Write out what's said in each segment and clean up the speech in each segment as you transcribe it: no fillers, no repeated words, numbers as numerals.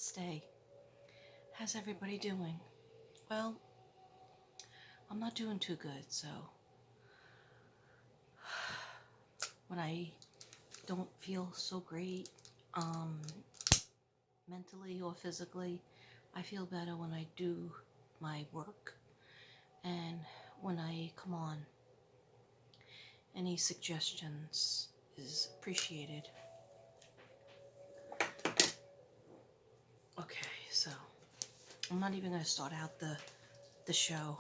Namaste. How's everybody doing? Well, I'm not doing too good, so when I don't feel so great, mentally or physically, I feel better when I do my work and when I come on. Any suggestions is appreciated. Okay, so I'm not even going to start out the show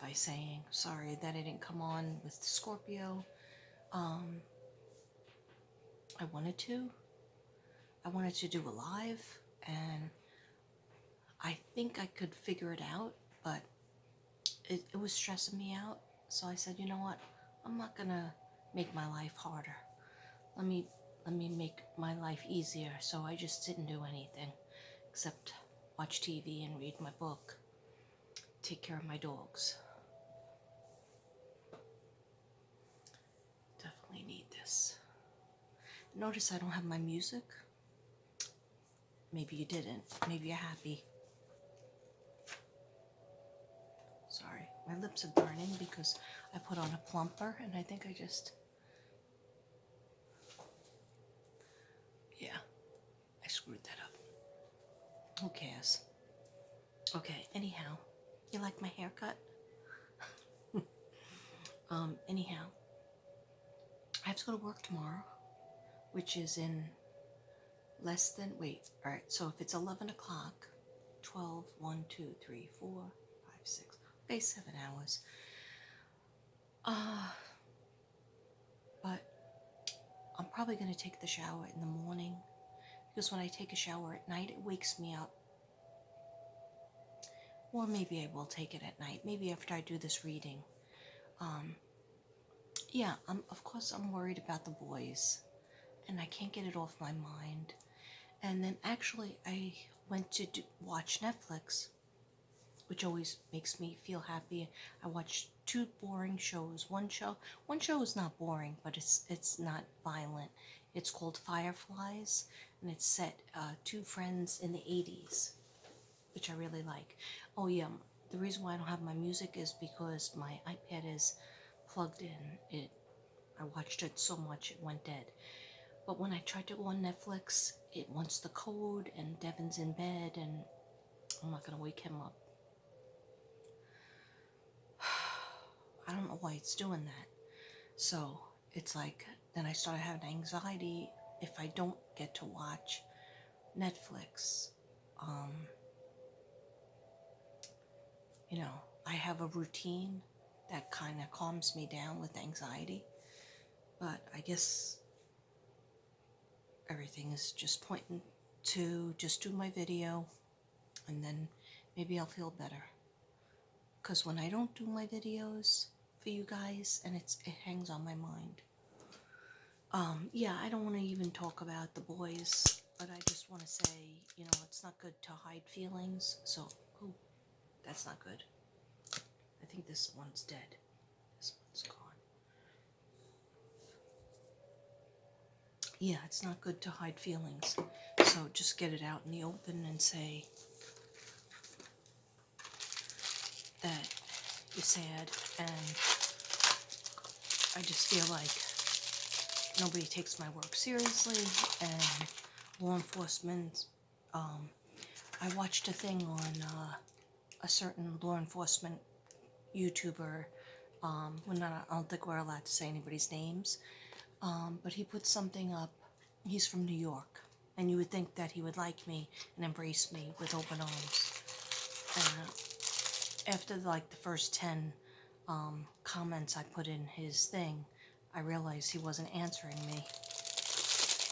by saying sorry that I didn't come on with Scorpio. I wanted to. I wanted to do a live, and I think I could figure it out, but it was stressing me out. So I said, you know what? I'm not gonna make my life harder. Let me make my life easier. So I just didn't do anything except watch TV and read my book, take care of my dogs. Definitely need this. Notice I don't have my music. Maybe you didn't. Maybe you're happy. Sorry, my lips are burning because I put on a plumper and I think I just... Yeah, I screwed that up. Who cares? Okay, anyhow, you like my haircut? Anyhow, I have to go to work tomorrow, which is in less than, alright, so if it's 11 o'clock, 12, 1, 2, 3, 4, 5, 6, okay, 7 hours. But I'm probably going to take the shower in the morning, because when I take a shower at night, it wakes me up. Or maybe I will take it at night, maybe after I do this reading. Yeah, of course I'm worried about the boys, and I can't get it off my mind. And then actually I went to watch Netflix, which always makes me feel happy. I watched 2 boring shows. One show is not boring, but it's not violent. It's called Fireflies, and it's set 2 friends in the 80s, which I really like. Oh yeah, the reason why I don't have my music is because my iPad is plugged in. I watched it so much it went dead. But when I tried to go on Netflix, it wants the code, and Devin's in bed, and I'm not going to wake him up. I don't know why it's doing that. So it's like, then I started having anxiety if I don't get to watch Netflix. I have a routine that kind of calms me down with anxiety. But I guess everything is just pointing to just do my video, and then maybe I'll feel better. Because when I don't do my videos for you guys, and it hangs on my mind. Yeah, I don't want to even talk about the boys, but I just want to say, it's not good to hide feelings. So, that's not good. I think this one's dead. This one's gone. Yeah, it's not good to hide feelings. So just get it out in the open and say that you're sad, and I just feel like nobody takes my work seriously, and law enforcement, I watched a thing on a certain law enforcement YouTuber, I don't think we're allowed to say anybody's names, but he put something up. He's from New York, and you would think that he would like me and embrace me with open arms. And after the first 10 comments I put in his thing, I realized he wasn't answering me,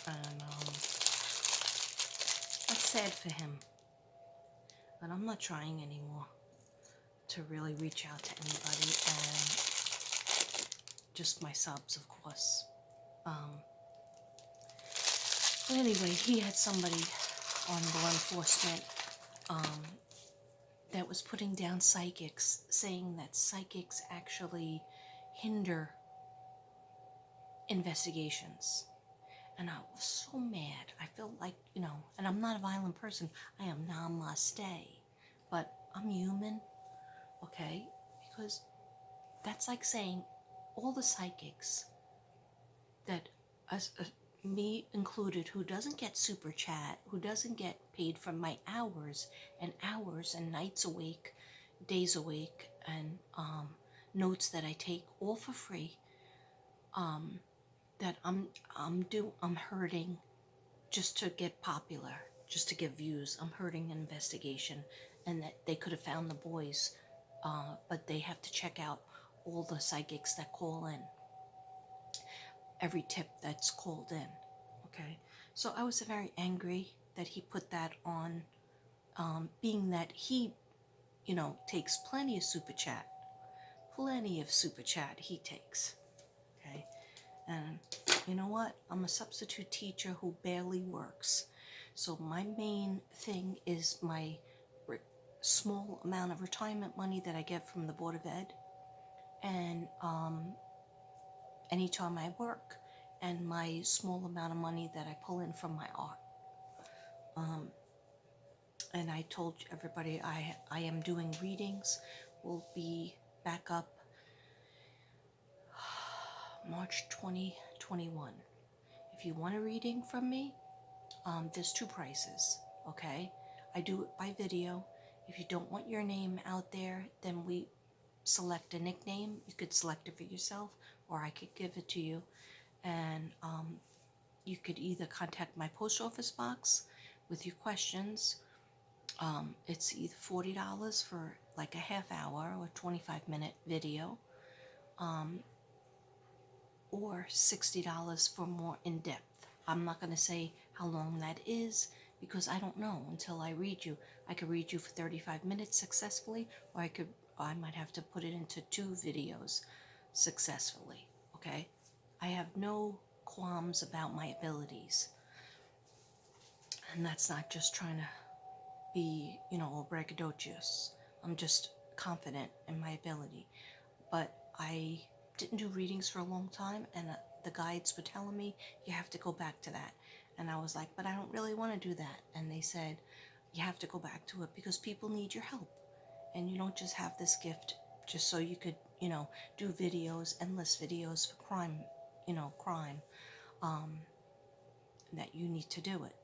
and that's sad for him. But I'm not trying anymore to really reach out to anybody, and just my subs, of course. But anyway, he had somebody on law enforcement that was putting down psychics, saying that psychics actually hinder investigations. And I was so mad. I felt like, and I'm not a violent person. I am namaste. But I'm human, okay? Because that's like saying all the psychics that, us, me included, who doesn't get super chat, who doesn't get paid for my hours and nights awake, days awake, and notes that I take all for free, that I'm hurting just to get popular, just to get views. I'm hurting an investigation, and that they could have found the boys, but they have to check out all the psychics that call in, every tip that's called in. Okay, so I was very angry that he put that on, being that he, takes plenty of super chat he takes. Okay, and you know what? I'm a substitute teacher who barely works. So my main thing is my small amount of retirement money that I get from the Board of Ed, and anytime I work, and my small amount of money that I pull in from my art. And I told everybody I am doing readings. Will be back up March 2021. If you want a reading from me, there's two prices, okay? I do it by video. If you don't want your name out there, then we select a nickname. You could select it for yourself, or I could give it to you. And you could either contact my post office box with your questions. It's either $40 for like a half hour or 25-minute video, or $60 for more in depth. I'm not going to say how long that is because I don't know until I read you. I could read you for 35 minutes successfully, or I might have to put it into 2 videos successfully. Okay? I have no qualms about my abilities. And that's not just trying to be, braggadocious. I'm just confident in my ability. But I didn't do readings for a long time, and the guides were telling me you have to go back to that. And I was like, but I don't really want to do that. And they said, you have to go back to it because people need your help. And you don't just have this gift just so you could, do videos, endless videos for crime, crime, that you need to do it.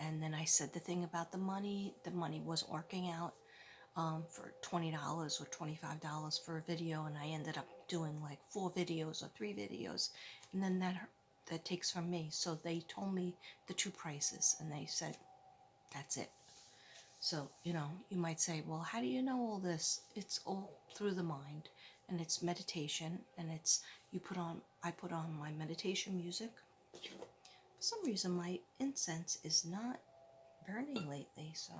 And then I said the thing about the money wasn't working out, for $20 or $25 for a video, and I ended up doing like 4 videos or 3 videos, and then that takes from me. So they told me the 2 prices, and they said that's it. So you might say, well, how do you know all this? It's all through the mind, and it's meditation, and I put on my meditation music. For some reason my incense is not burning lately, so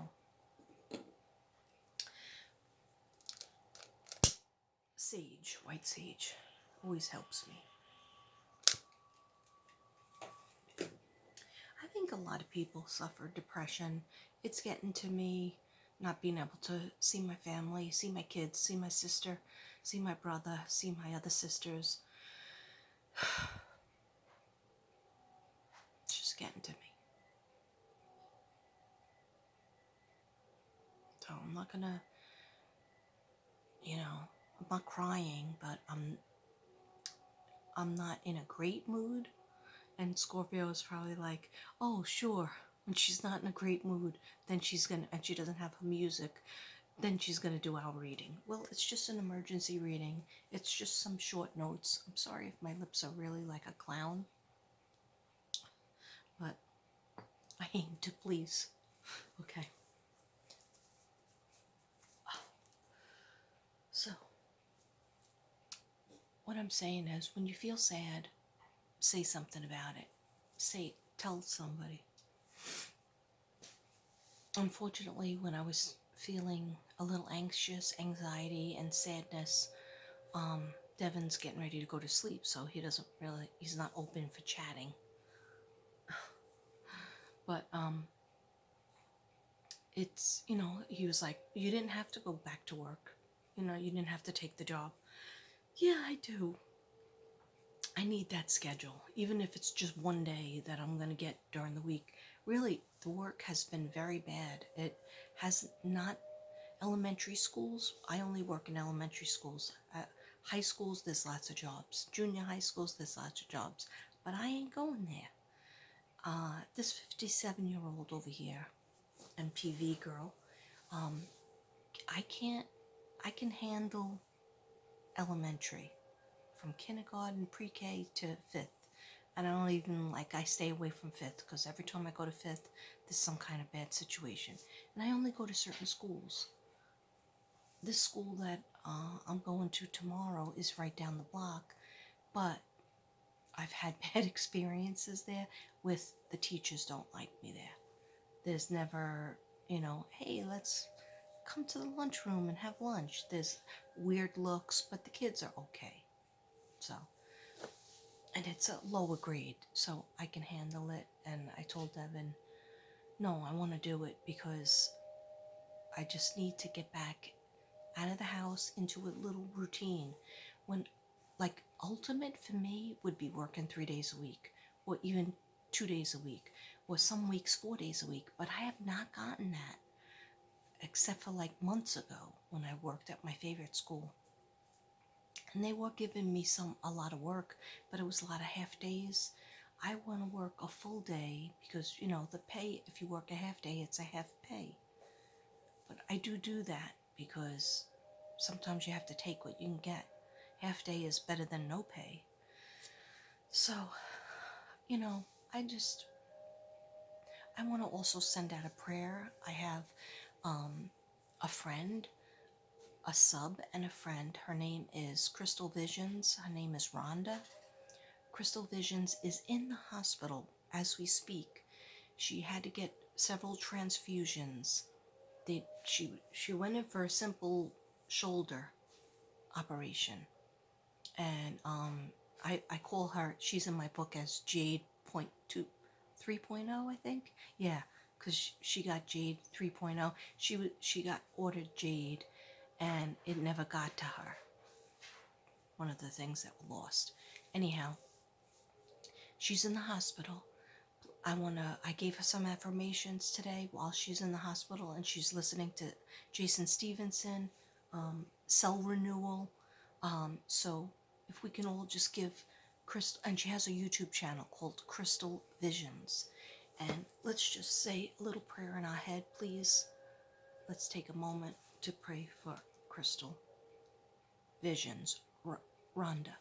sage, white sage, always helps me. I think a lot of people suffer depression. It's getting to me, not being able to see my family, see my kids, see my sister, see my brother, see my other sisters. It's just getting to me. So I'm not gonna, I'm not crying, but I'm not in a great mood. And Scorpio is probably like, oh, sure, when she's not in a great mood, then and she doesn't have her music, then she's gonna do our reading. Well, it's just an emergency reading. It's just some short notes. I'm sorry if my lips are really like a clown, but I aim to please. Okay. So, what I'm saying is, when you feel sad, say something about it. Tell somebody. Unfortunately, when I was feeling a little anxiety and sadness, Devin's getting ready to go to sleep, so he's not open for chatting. But it's, he was like, you didn't have to go back to work. You didn't have to take the job. Yeah, I do. I need that schedule, even if it's just one day that I'm going to get during the week. Really, the work has been very bad. It has not elementary schools. I only work in elementary schools. High schools, there's lots of jobs. Junior high schools, there's lots of jobs. But I ain't going there. This 57-year-old over here, MPV girl, um, I can't, I can handle elementary from kindergarten, pre-K to fifth. And I don't even, I stay away from fifth because every time I go to fifth, there's some kind of bad situation. And I only go to certain schools. This school that I'm going to tomorrow is right down the block, but I've had bad experiences there with the teachers don't like me there. There's never, hey, let's come to the lunchroom and have lunch. There's weird looks, but the kids are okay. So, and it's a lower grade, so I can handle it. And I told Devin, no, I want to do it because I just need to get back out of the house into a little routine. When, ultimate for me would be working 3 days a week, or even 2 days a week, or some weeks 4 days a week. But I have not gotten that, except for months ago when I worked at my favorite school. And they were giving me a lot of work, but it was a lot of half days. I want to work a full day because, the pay, if you work a half day, it's a half pay. But I do that because sometimes you have to take what you can get. Half day is better than no pay. So, I want to also send out a prayer. I have a friend, a sub, and a friend. Her name is Crystal Visions. Her name is Rhonda. Crystal Visions is in the hospital as we speak. She had to get several transfusions. She went in for a simple shoulder operation, and I call her. She's in my book as Jade 3.0, I think. Yeah, because she got Jade 3.0. She got ordered Jade, and it never got to her. One of the things that were lost. Anyhow, she's in the hospital. I gave her some affirmations today while she's in the hospital, and she's listening to Jason Stevenson, Cell Renewal. So if we can all just give Crystal, and she has a YouTube channel called Crystal Visions. And let's just say a little prayer in our head, please. Let's take a moment to pray for Crystal Visions, Rhonda.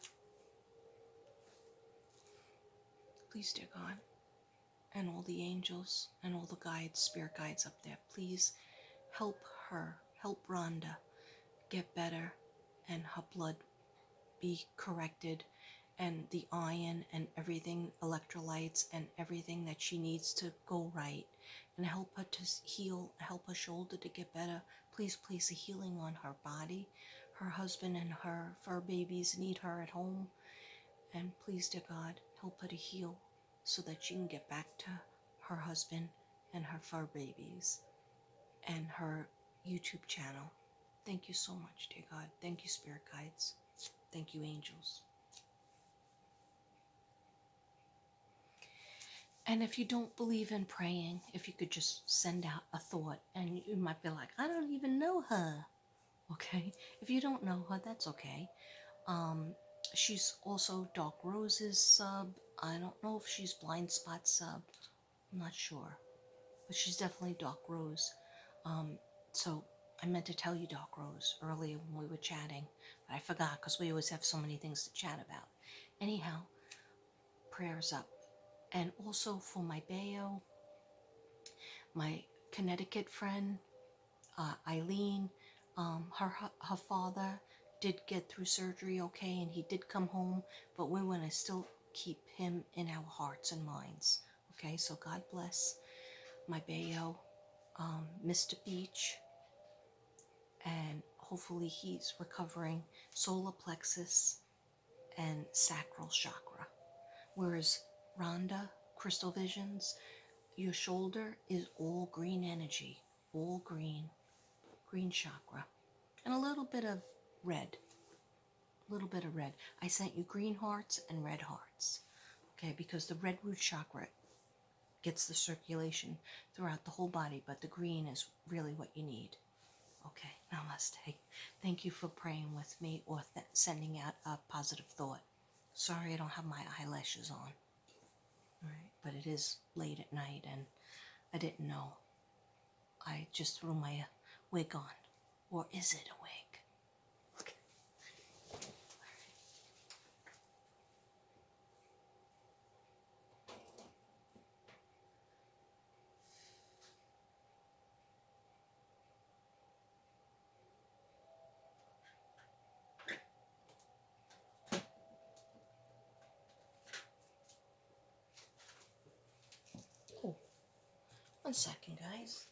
Please, dear God, and all the angels and all the guides, spirit guides up there, please help her, help Rhonda get better, and her blood be corrected, and the iron and everything, electrolytes and everything that she needs to go right, and help her to heal, help her shoulder to get better. Please place a healing on her body. Her husband and her fur babies need her at home, and please, dear God, help her to heal so that she can get back to her husband and her fur babies and her YouTube channel. Thank you so much, dear God. Thank you, spirit guides. Thank you, angels. And if you don't believe in praying, if you could just send out a thought, and you might be like, I don't even know her. Okay? If you don't know her, that's okay. She's also Dark Rose's sub. I don't know if she's Blind Spot sub. I'm not sure. But she's definitely Dark Rose. So I meant to tell you Dark Rose earlier when we were chatting, but I forgot because we always have so many things to chat about. Anyhow, prayers up. And also for my Bayo, my Connecticut friend, Eileen, her father did get through surgery okay, and he did come home, but we want to still keep him in our hearts and minds. Okay, so God bless my Bayo, Mr. Beach, and hopefully he's recovering solar plexus and sacral chakra. Whereas Rhonda, Crystal Visions, your shoulder is all green energy, all green chakra, and a little bit of red. little bit of red. I sent you green hearts and red hearts. Okay, because the red root chakra gets the circulation throughout the whole body, but the green is really what you need. Okay, namaste. Thank you for praying with me or sending out a positive thought. Sorry I don't have my eyelashes on. Right, but it is late at night and I didn't know. I just threw my wig on. Or is it a wig? Okay. Oh, 1 second, guys.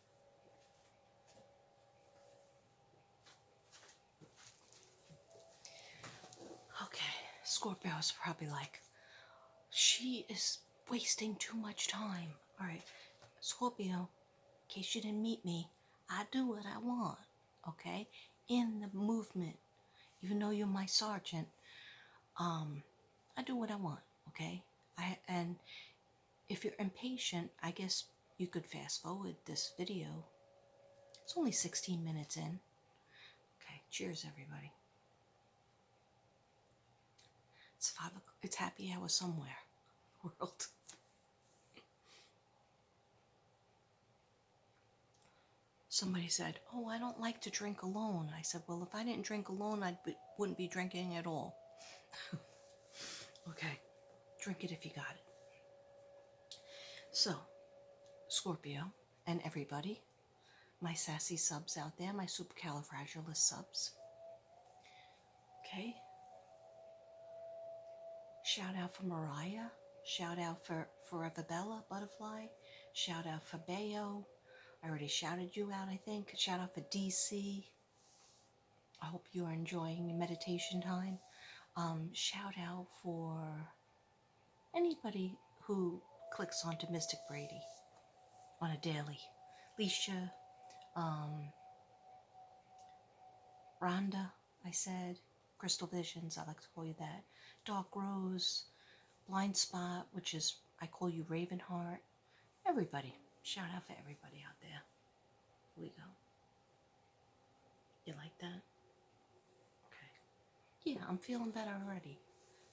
Okay, Scorpio is probably like, she is wasting too much time. All right, Scorpio, in case you didn't meet me, I do what I want, okay? In the movement, even though you're my sergeant, I do what I want, okay? And if you're impatient, I guess you could fast forward this video. It's only 16 minutes in. Okay, cheers, everybody. It's 5 o'clock. It's happy hour somewhere. World. Somebody said, oh, I don't like to drink alone. I said, well, if I didn't drink alone, wouldn't be drinking at all. Okay, drink it if you got it. So, Scorpio and everybody, my sassy subs out there, my supercalifragilistic subs. Okay. Shout out for Mariah. Shout out for Forever Bella Butterfly. Shout out for Bayo. I already shouted you out, I think. Shout out for DC. I hope you are enjoying your meditation time. Shout out for anybody who clicks onto Mystic Brady on a daily. Leisha, Rhonda, I said. Crystal Visions, I like to call you that. Dark Rose, Blind Spot, which is, I call you Ravenheart. Everybody. Shout out for everybody out there. Here we go. You like that? Okay. Yeah, I'm feeling better already.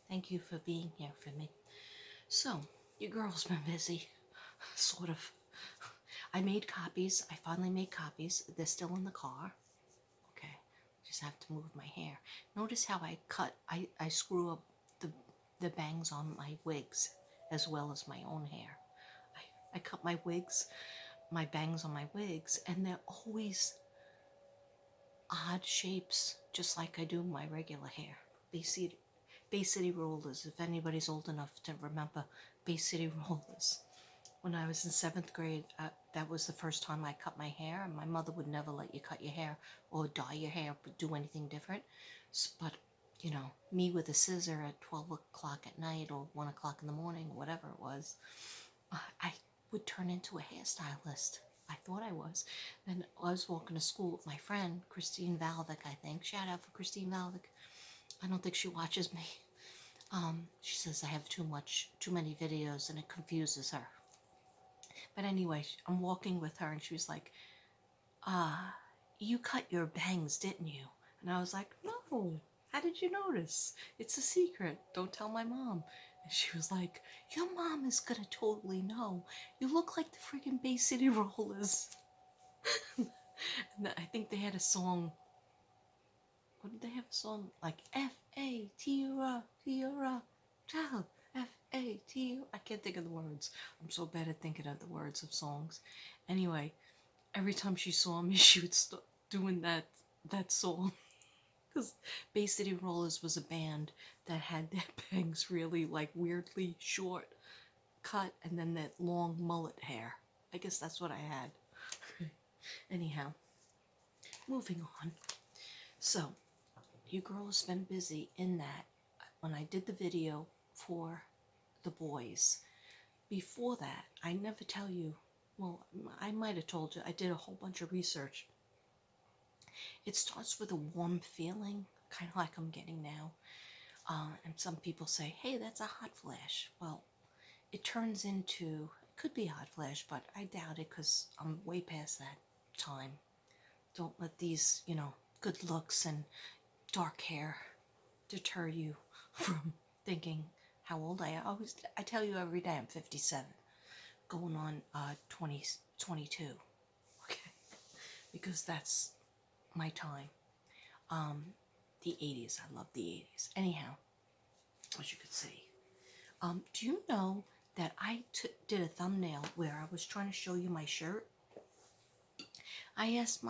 Thank you for being here for me. So, your girl's been busy. Sort of. I made copies. I finally made copies. They're still in the car. Okay. Just have to move my hair. Notice how I screw up the bangs on my wigs as well as my own hair. I cut my wigs, my bangs on my wigs, and they're always odd shapes, just like I do my regular hair. Bay City rollers, if anybody's old enough to remember Bay City rollers. When I was in 7th grade, that was the first time I cut my hair, and my mother would never let you cut your hair or dye your hair or do anything different. But, you know, me with a scissor at 12 o'clock at night or 1 o'clock in the morning, whatever it was, I would turn into a hairstylist. I thought I was. Then I was walking to school with my friend, Christine Valvik, I think. Shout out for Christine Valvik. I don't think she watches me. She says I have too many videos and it confuses her. But anyway, I'm walking with her and she was like, you cut your bangs, didn't you? And I was like, no, how did you notice? It's a secret. Don't tell my mom. And she was like, your mom is gonna totally know. You look like the freaking Bay City Rollers. And I think they had a song. What did they have a song? Like F-A-T-U-R, T-U-R, child. F-A-T-U. I can't think of the words. I'm so bad at thinking of the words of songs. Anyway, every time she saw me, she would start doing that song. Because Bay City Rollers was a band that had their bangs really like weirdly short cut and then that long mullet hair. I guess that's what I had. Anyhow, moving on. So, you girl has been busy in that when I did the video for the boys. Before that, I never tell you, well, I might have told you, I did a whole bunch of research. It starts with a warm feeling, kind of like I'm getting now. And some people say, hey, that's a hot flash. Well, it turns into, it could be a hot flash, but I doubt it because I'm way past that time. Don't let these, good looks and dark hair deter you from thinking how old I am. I tell you every day I'm 57, going on 22. Okay, because that's my time. The 80s, I love the 80s. Anyhow, as you could see, do you know that I did a thumbnail where I was trying to show you my shirt? I asked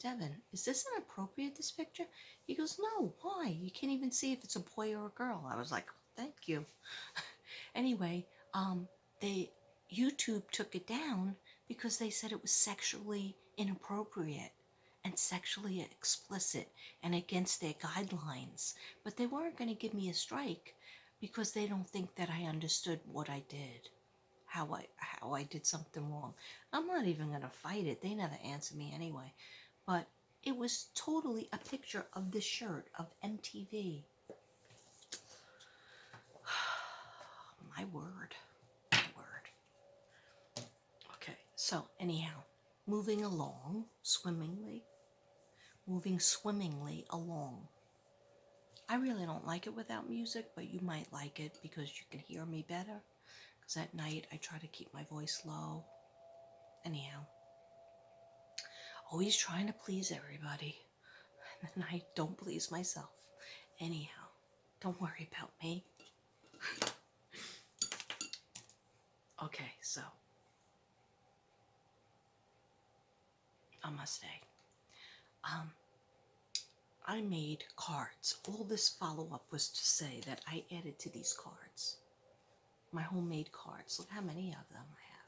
Evan, is this inappropriate, this picture? He goes, no, why? You can't even see if it's a boy or a girl. I was like, thank you. Anyway, they YouTube took it down because they said it was sexually inappropriate and sexually explicit and against their guidelines. But they weren't going to give me a strike because they don't think that I understood what I did. How I did something wrong. I'm not even gonna fight it. They never answer me anyway. But it was totally a picture of this shirt of MTV. My word. My word. Okay, so anyhow, moving swimmingly along. I really don't like it without music, but you might like it because you can hear me better. Because at night I try to keep my voice low. Anyhow, always trying to please everybody, and I don't please myself. Anyhow, don't worry about me. Okay, so namaste. I made cards. All this follow-up was to say that I added to these cards. My homemade cards. Look how many of them I have.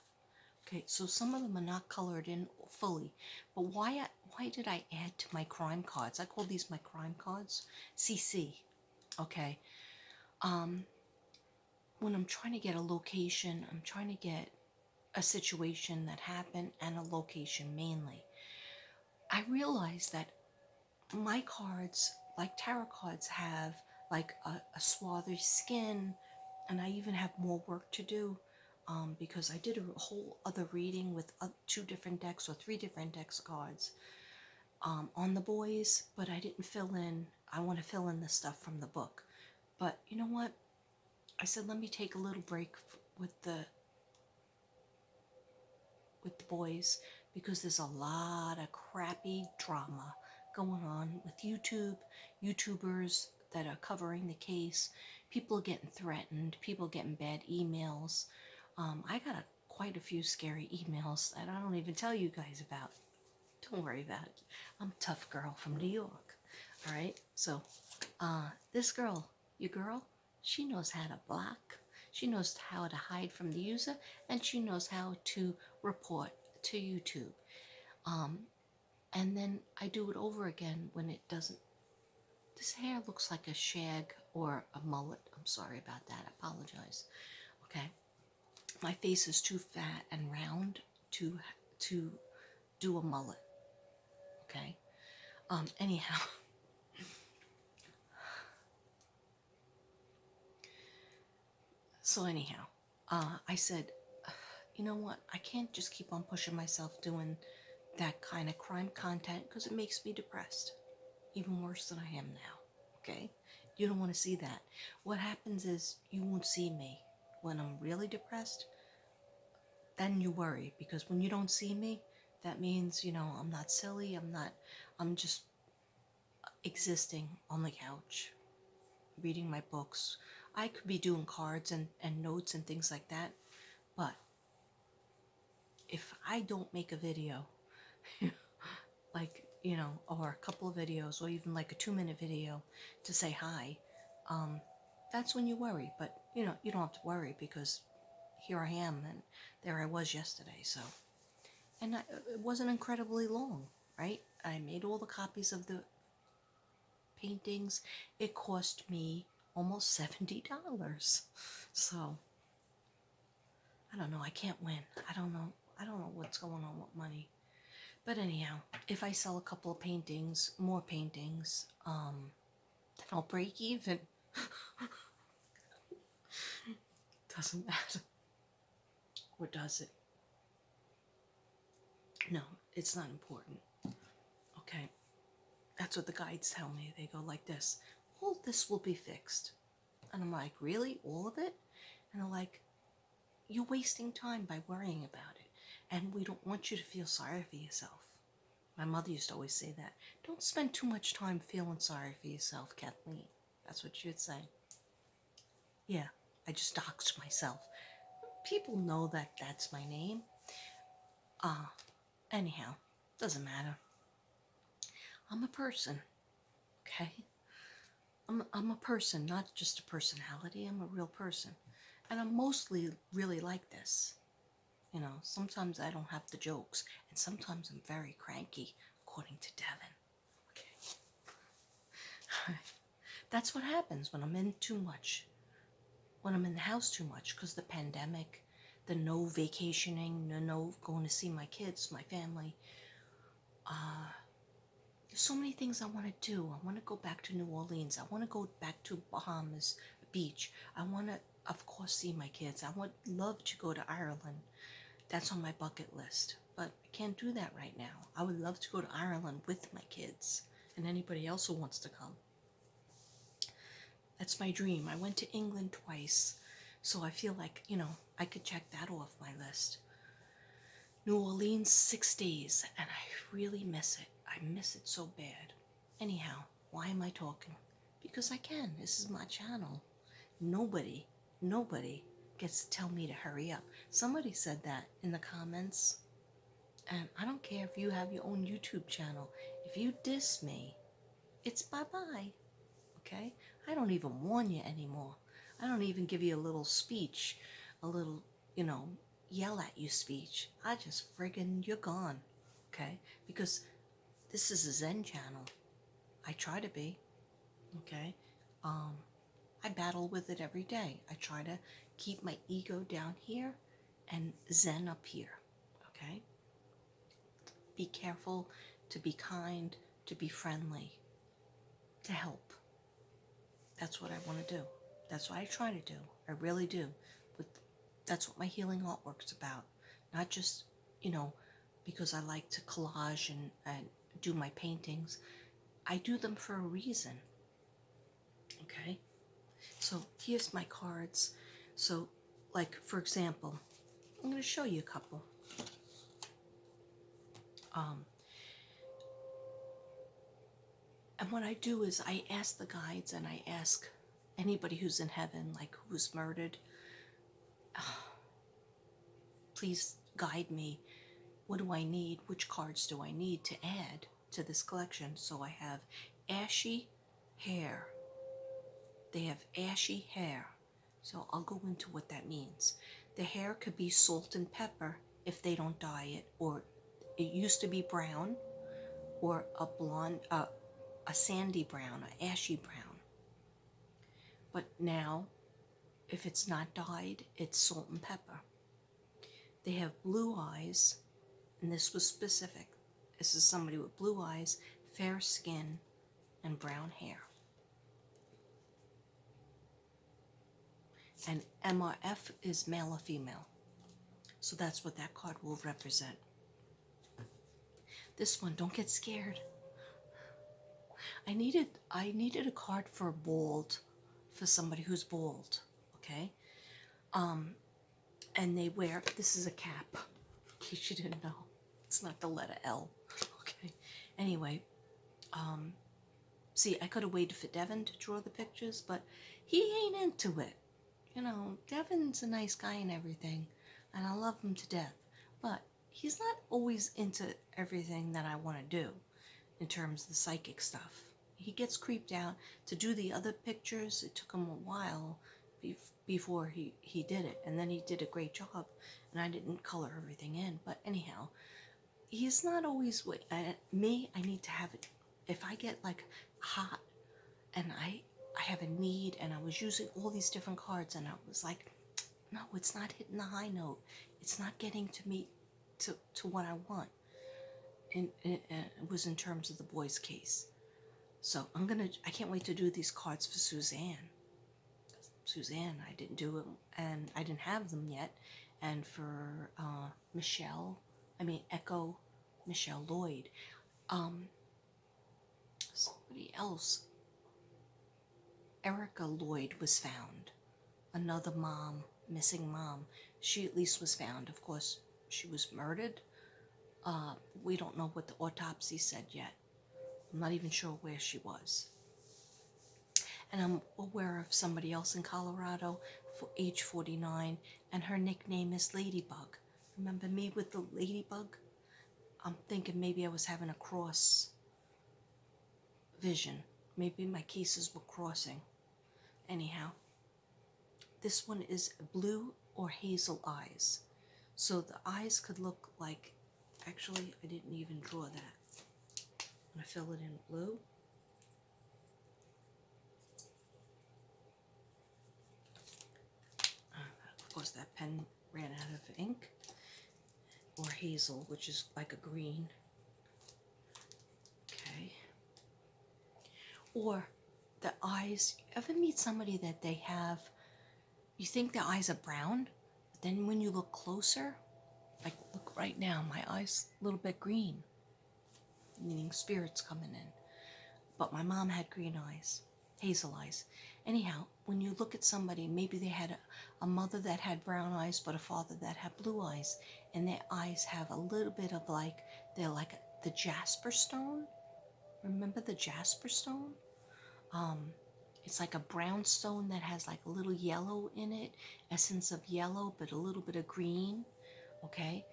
Okay, so some of them are not colored in fully, but why did I add to my crime cards? I call these my crime cards. CC. Okay. When I'm trying to get a location, I'm trying to get a situation that happened and a location mainly. I realized that my cards, like tarot cards, have like a swarthy skin, and I even have more work to do because I did a whole other reading with 2 different decks or 3 different decks cards on the boys, but I didn't fill in. I want to fill in the stuff from the book. But you know what? I said, let me take a little break with the boys because there's a lot of crappy drama going on with YouTubers that are covering the case, people getting threatened, people getting bad emails. I got quite a few scary emails that I don't even tell you guys about. Don't worry about it. I'm a tough girl from New York. All right. So, this girl, your girl, she knows how to block. She knows how to hide from the user, and she knows how to report to YouTube. And then I do it over again when it doesn't. This hair looks like a shag or a mullet. I'm sorry about that. I apologize. Okay. My face is too fat and round to do a mullet. Okay. Anyhow. So anyhow, I said, you know what? I can't just keep on pushing myself doing that kind of crime content because it makes me depressed. Even worse than I am now. Okay? You don't want to see that. What happens is you won't see me when I'm really depressed. Then you worry because when you don't see me, that means, I'm not silly. I'm just existing on the couch, reading my books. I could be doing cards and notes and things like that, but if I don't make a video, like, or a couple of videos, or even like a 2-minute video to say hi, that's when you worry. But, you don't have to worry because here I am and there I was yesterday. So, and it wasn't incredibly long, right? I made all the copies of the paintings. It cost me almost $70. So, I don't know. I can't win. I don't know what's going on with money. But anyhow, if I sell a couple of paintings, more paintings, then I'll break even. Doesn't matter. Or does it? No, it's not important. Okay. That's what the guides tell me. They go like this. All this will be fixed. And I'm like, really? All of it? And they're like, you're wasting time by worrying about it. And we don't want you to feel sorry for yourself. My mother used to always say that. Don't spend too much time feeling sorry for yourself, Kathleen. That's what she would say. Yeah, I just doxed myself. People know that that's my name. Anyhow, doesn't matter. I'm a person, okay? I'm a person, not just a personality. I'm a real person. And I'm mostly really like this. You know, sometimes I don't have the jokes, and sometimes I'm very cranky, according to Devin. Okay. That's what happens when I'm in too much. When I'm in the house too much, because the pandemic, the no vacationing, the no going to see my kids, my family. There's so many things I want to do. I want to go back to New Orleans. I want to go back to Bahamas Beach. I want to, of course, see my kids. I would love to go to Ireland. That's on my bucket list. But I can't do that right now. I would love to go to Ireland with my kids and anybody else who wants to come. That's my dream. I went to England twice, so I feel like, I could check that off my list. New Orleans, 6 days, and I really miss it. I miss it so bad. Anyhow, why am I talking? Because I can. This is my channel. Nobody gets to tell me to hurry up. Somebody said that in the comments, and I don't care if you have your own YouTube channel. If you diss me, it's bye-bye. Okay? I don't even warn you anymore. I don't even give you a little speech, a little, yell at you speech. I just friggin' you're gone. Okay? Because this is a Zen channel. I try to be. Okay? I battle with it every day. I try to keep my ego down here and Zen up here. Okay? Be careful, to be kind, to be friendly, to help. That's what I want to do. That's what I try to do. I really do. But that's what my healing artwork's about. Not just, because I like to collage and do my paintings. I do them for a reason. Okay? So here's my cards. So, like, for example, I'm going to show you a couple. And what I do is I ask the guides and I ask anybody who's in heaven, like who's murdered, please guide me. What do I need? Which cards do I need to add to this collection? So I have ashy hair. They have ashy hair. So I'll go into what that means. The hair could be salt and pepper if they don't dye it, or it used to be brown, or a blonde, a sandy brown, an ashy brown. But now, if it's not dyed, it's salt and pepper. They have blue eyes, and this was specific. This is somebody with blue eyes, fair skin, and brown hair. And MRF is male or female. So that's what that card will represent. This one, don't get scared. I needed a card for bald, for somebody who's bald, okay? And they wear, this is a cap, in case you didn't know. It's not the letter L, okay? Anyway, see, I could have waited for Devin to draw the pictures, but he ain't into it. Devin's a nice guy and everything, and I love him to death, but he's not always into everything that I want to do in terms of the psychic stuff. He gets creeped out to do the other pictures. It took him a while before he did it, and then he did a great job, and I didn't color everything in. But anyhow, he's not always me. I need to have it. If I get like hot and I have a need, and I was using all these different cards, and I was like, no, it's not hitting the high note. It's not getting to me to what I want. And it was in terms of the boy's case. So I can't wait to do these cards for Suzanne. Suzanne, I didn't do it, and I didn't have them yet. And for Echo Michelle Lloyd. Somebody else, Erica Lloyd was found. Another mom, missing mom. She at least was found. Of course, she was murdered. We don't know what the autopsy said yet. I'm not even sure where she was. And I'm aware of somebody else in Colorado, for age 49, and her nickname is Ladybug. Remember me with the ladybug? I'm thinking maybe I was having a cross vision. Maybe my cases were crossing. Anyhow, this one is blue or hazel eyes. So the eyes could look like, actually, I didn't even draw that. I'm going to fill it in blue. Of course, that pen ran out of ink. Or hazel, which is like a green. Okay. Or the eyes. Ever meet somebody that they have, you think their eyes are brown, but then when you look closer, like look right now, my eyes a little bit green, meaning spirits coming in. But my mom had green eyes, hazel eyes. Anyhow, when you look at somebody, maybe they had a mother that had brown eyes, but a father that had blue eyes, and their eyes have a little bit of like, they're like the jasper stone. Remember the jasper stone? It's like a brown stone that has like a little yellow in it, essence of yellow, but a little bit of green. Okay,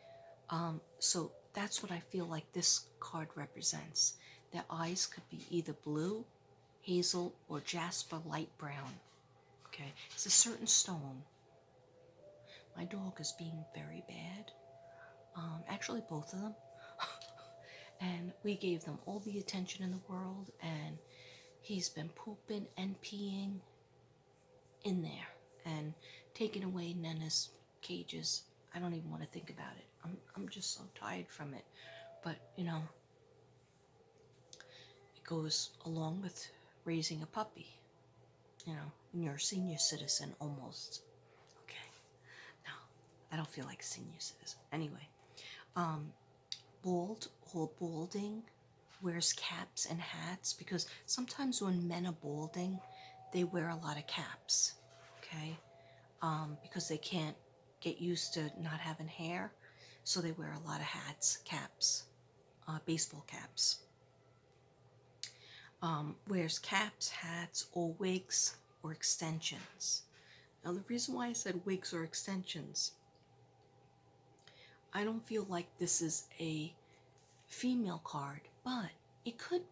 so that's what I feel like this card represents. Their eyes could be either blue, hazel, or jasper light brown. Okay, it's a certain stone. My dog is being very bad. Actually, both of them. And we gave them all the attention in the world, and he's been pooping and peeing in there and taking away Nana's cages. I don't even want to think about it. I'm just so tired from it. But, you know, it goes along with raising a puppy. You know, when you're a senior citizen almost. Okay. No, I don't feel like a senior citizen. Anyway, bald or balding, wears caps and hats, because sometimes when men are balding, they wear a lot of caps. Okay. Because they can't get used to not having hair, so they wear a lot of hats, caps, baseball caps. Wears caps, hats, or wigs or extensions. Now, the reason why I said wigs or extensions, I don't feel like this is a female card, but it could be.